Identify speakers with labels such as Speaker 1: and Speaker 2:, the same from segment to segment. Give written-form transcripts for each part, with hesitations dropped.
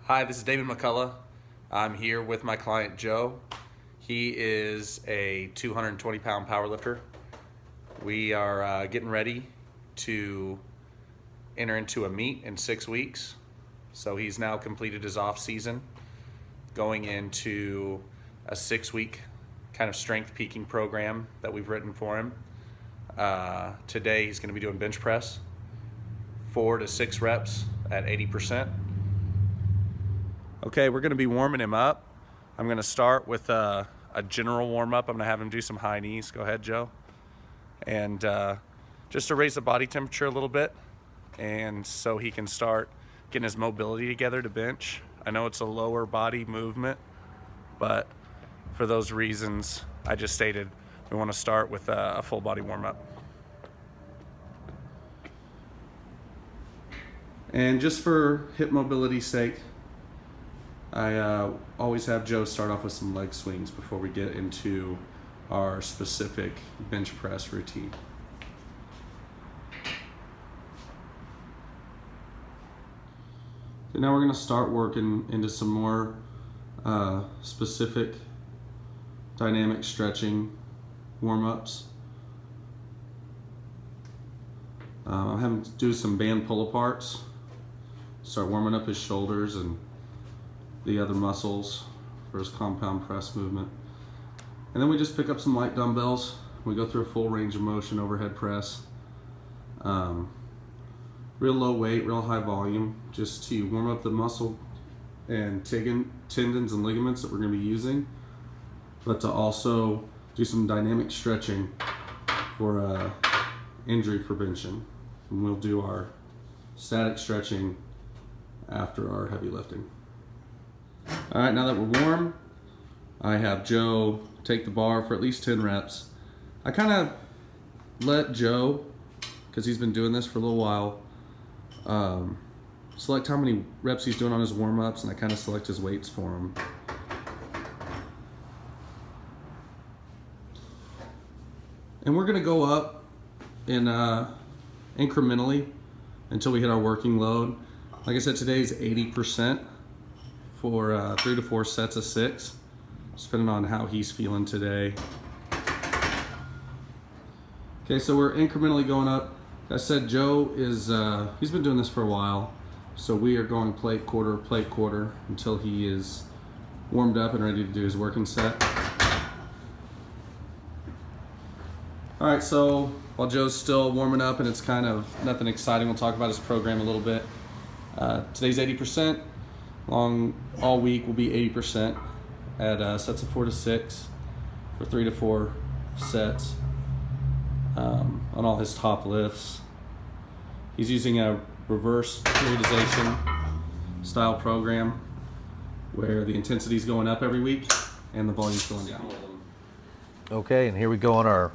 Speaker 1: Hi, this is Damon McCullough. I'm here with my client Joe. He is a 220-pound powerlifter. We are getting ready to enter into a meet in 6 weeks. So he's now completed his off season, going into a 6-week kind of strength peaking program that we've written for him. Today he's going to be doing bench press, 4 to 6 reps at 80%. Okay, we're going to be warming him up. I'm going to start with a general warm-up. I'm going to have him do some high knees. Go ahead, Joe. And just to raise the body temperature a little bit, and so he can start getting his mobility together to bench. I know it's a lower body movement, but for those reasons I just stated, we want to start with a full body warm-up. And just for hip mobility's sake, I always have Joe start off with some leg swings before we get into our specific bench press routine. Okay, now we're going to start working into some more specific dynamic stretching warm-ups. I'm having to do some band pull-aparts, start warming up his shoulders and the other muscles for his compound press movement. And then we just pick up some light dumbbells. We go through a full range of motion overhead press. Real low weight, real high volume, just to warm up the muscle and tendons and ligaments that we're going to be using, but to also do some dynamic stretching for injury prevention. And we'll do our static stretching after our heavy lifting. All right, now that we're warm, I have Joe take the bar for at least 10 reps. I kind of let Joe, because he's been doing this for a little while, select how many reps he's doing on his warm-ups, and I kind of select his weights for him. And we're going to go up in incrementally until we hit our working load. Like I said, today's 80%. For 3 to 4 sets of 6, depending on how he's feeling today. Okay, so we're incrementally going up. Like I said, Joe is, he's been doing this for a while, so we are going plate quarter, until he is warmed up and ready to do his working set. All right, so while Joe's still warming up and it's kind of nothing exciting, we'll talk about his program a little bit. Today's 80%. All week will be 80% at sets of 4 to 6 for 3 to 4 sets on all his top lifts. He's using a reverse periodization style program where the intensity is going up every week and the volume is going down.
Speaker 2: Okay, and here we go on our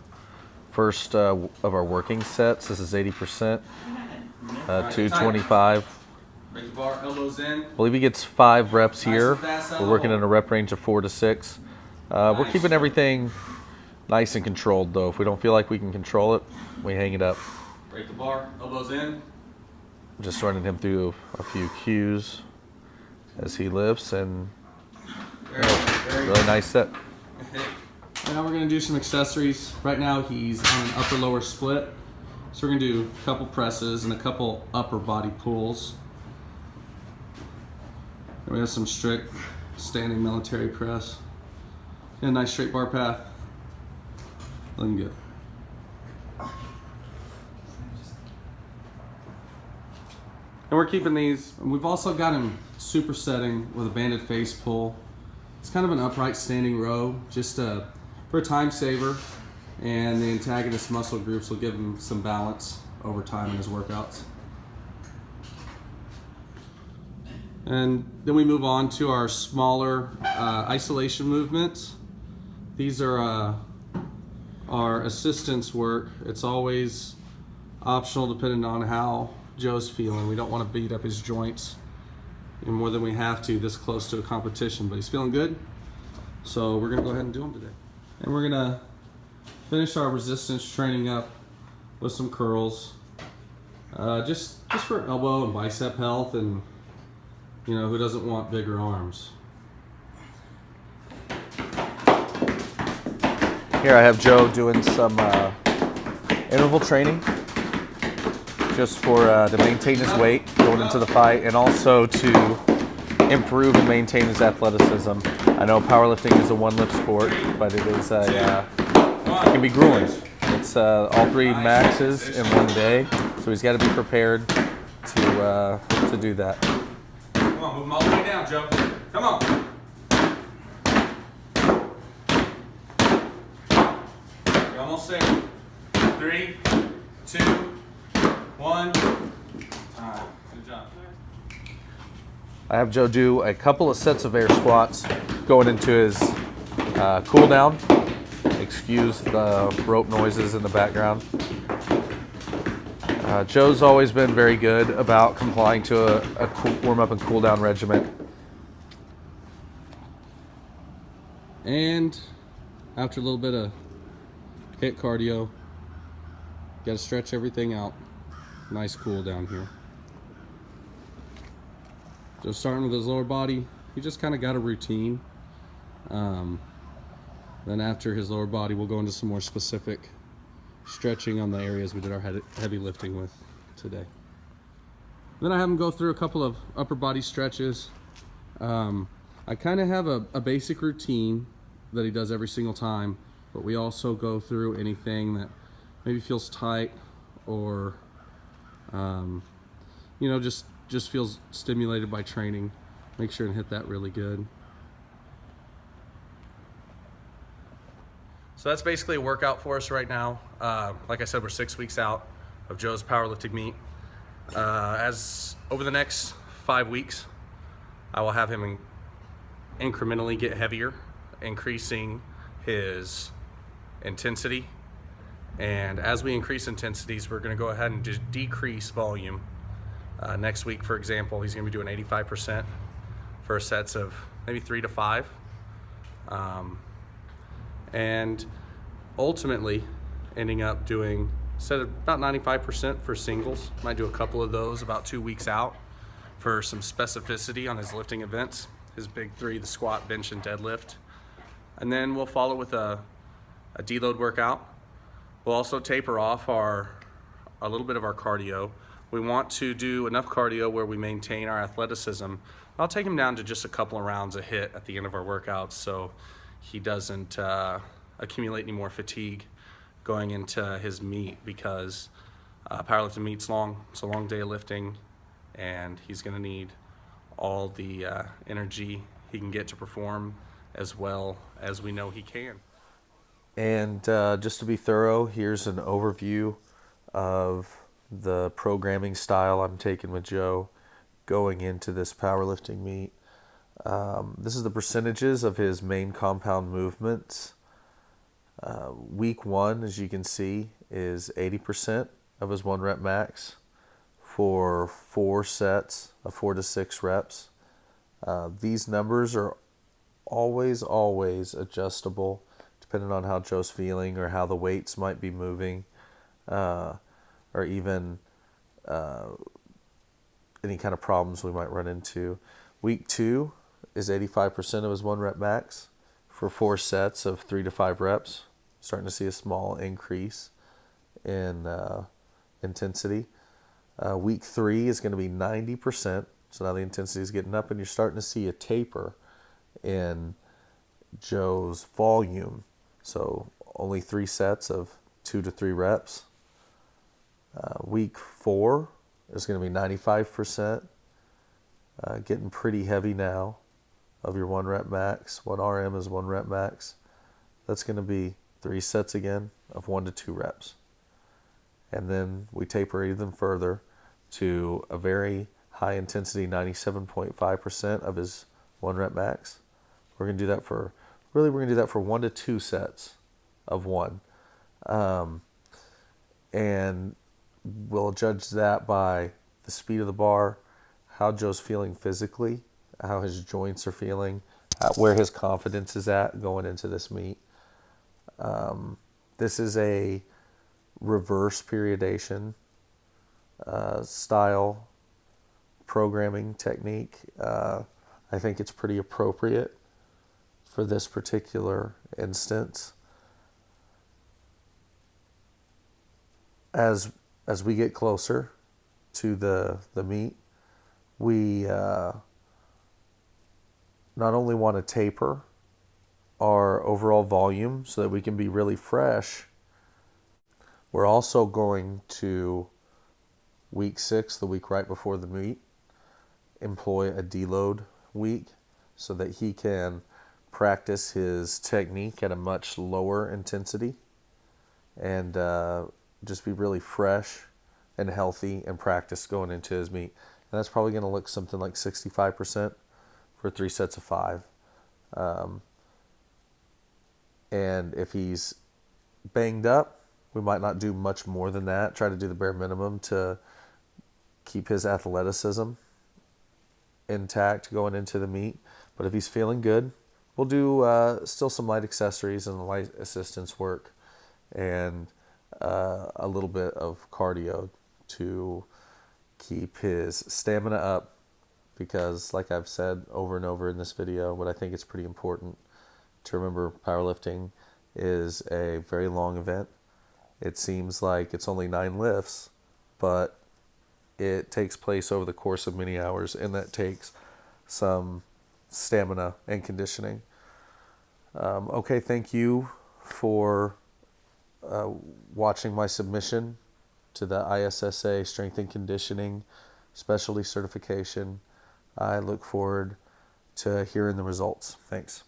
Speaker 2: first of our working sets. This is 80%, 225.
Speaker 1: Break the bar, elbows in.
Speaker 2: I believe he gets 5 reps here. We're working in a rep range of 4 to 6. We're keeping everything nice and controlled, though. If we don't feel like we can control it, we hang it up.
Speaker 1: Break the bar, elbows in.
Speaker 2: Just running him through a few cues as he lifts, and really nice set.
Speaker 1: Now we're going to do some accessories. Right now he's on an upper-lower split. So we're going to do a couple presses and a couple upper body pulls. And we have some strict standing military press. And a nice straight bar path. Looking good. And we're keeping these. And we've also got him supersetting with a banded face pull. It's kind of an upright standing row, just for a time saver. And the antagonist muscle groups will give him some balance over time in his workouts. And then we move on to our smaller isolation movements. These are our assistance work. It's always optional depending on how Joe's feeling. We don't want to beat up his joints more than we have to this close to a competition, but he's feeling good. So we're gonna go ahead and do them today. And we're gonna finish our resistance training up with some curls. Just for elbow and bicep health and You know, who doesn't want bigger arms?
Speaker 2: Here I have Joe doing some interval training just for to maintain his weight going into the fight, and also to improve and maintain his athleticism. I know powerlifting is a one-lift sport, but it is it can be grueling. It's all 3 maxes in one day, so he's got to be prepared to do that.
Speaker 1: Come on, move him all the way down, Joe. Come on. You're almost there. 3, 2, 1. Time. Good job.
Speaker 2: I have Joe do a couple of sets of air squats going into his cool down. Excuse the rope noises in the background. Joe's always been very good about complying to a warm up and cool down regimen.
Speaker 1: And after a little bit of HIIT cardio, got to stretch everything out. Nice cool down here. Just starting with his lower body, he just kind of got a routine. Then after his lower body, we'll go into some more specific stretching on the areas we did our heavy lifting with today. Then I have him go through a couple of upper body stretches. I kind of have a basic routine that he does every single time, but we also go through anything that maybe feels tight or you know, just feels stimulated by training. Make sure and hit that really good. So that's basically a workout for us right now. Like I said, we're 6 weeks out of Joe's powerlifting meet. As over the next 5 weeks, I will have him incrementally get heavier, increasing his intensity. And as we increase intensities, we're gonna go ahead and just decrease volume. Next week, for example, he's gonna be doing 85% for sets of maybe 3 to 5. And ultimately ending up doing, instead of about 95% for singles, might do a couple of those about 2 weeks out for some specificity on his lifting events, his big 3, the squat, bench, and deadlift. And then we'll follow with a deload workout. We'll also taper off a little bit of our cardio. We want to do enough cardio where we maintain our athleticism. I'll take him down to just a couple of rounds of HIIT at the end of our workouts so he doesn't accumulate any more fatigue going into his meet, because powerlifting meet's long. It's a long day of lifting, and he's going to need all the energy he can get to perform as well as we know he can.
Speaker 2: And just to be thorough, here's an overview of the programming style I'm taking with Joe going into this powerlifting meet. This is the percentages of his main compound movements. Week 1, as you can see, is 80% of his 1 rep max for 4 sets of 4 to 6 reps. These numbers are always adjustable depending on how Joe's feeling or how the weights might be moving, or even any kind of problems we might run into. Week 2 is 85% of his 1 rep max for 4 sets of 3 to 5 reps. Starting to see a small increase in intensity. Week 3 is going to be 90%. So now the intensity is getting up, and you're starting to see a taper in Joe's volume. So only 3 sets of 2 to 3 reps. Week 4 is going to be 95%. Getting pretty heavy now of your 1 rep max. 1 RM is 1 rep max. That's going to be 3 sets again of 1 to 2 reps. And then we taper even further to a very high intensity, 97.5% of his 1 rep max. We're going to do that for 1 to 2 sets of 1. And we'll judge that by the speed of the bar, how Joe's feeling physically, how his joints are feeling, where his confidence is at going into this meet. This is a reverse periodization style programming technique. I think it's pretty appropriate for this particular instance. As we get closer to the meet, we not only want to taper our overall volume so that we can be really fresh, we're also going to, week 6, the week right before the meet, employ a deload week so that he can practice his technique at a much lower intensity and just be really fresh and healthy and practice going into his meet. And that's probably going to look something like 65% for 3 sets of 5. And if he's banged up, we might not do much more than that. Try to do the bare minimum to keep his athleticism intact going into the meet. But if he's feeling good, we'll do still some light accessories and light assistance work and a little bit of cardio to keep his stamina up, because like I've said over and over in this video, what I think is pretty important to remember, powerlifting is a very long event. It seems like it's only 9 lifts, but it takes place over the course of many hours, and that takes some stamina and conditioning. Okay, thank you for watching my submission to the ISSA Strength and Conditioning Specialty Certification. I look forward to hearing the results. Thanks.